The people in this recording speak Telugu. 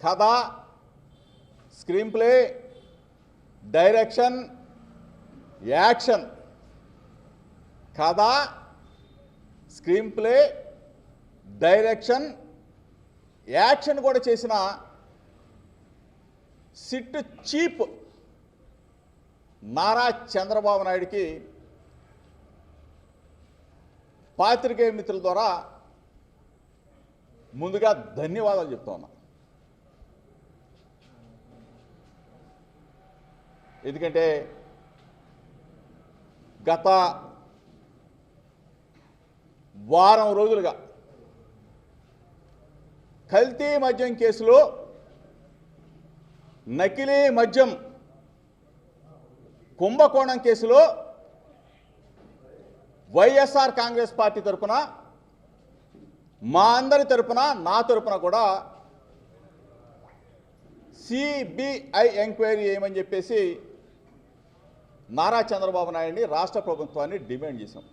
కథ, స్క్రీన్ ప్లే, డైరెక్షన్, యాక్షన్. కథ, స్క్రీన్ ప్లే, డైరెక్షన్, యాక్షన్ కూడా చేసిన సిట్ చీఫ్ నారా చంద్రబాబు నాయుడికి పాత్రికేయ మిత్రుల ద్వారా ముందుగా ధన్యవాదాలు చెప్తా ఉన్నా. ఎందుకంటే గత వారం రోజులుగా కల్తీ మద్యం కేసులో, నకిలీ మద్యం కుంభకోణం కేసులో వైఎస్ఆర్ కాంగ్రెస్ పార్టీ తరఫున, మా అందరి తరఫున, నా తరఫున కూడా సిబిఐ ఎంక్వైరీ చేయమని చెప్పేసి నారా చంద్రబాబు నాయుడిని, రాష్ట్ర ప్రభుత్వాన్ని డిమాండ్ చేశాం.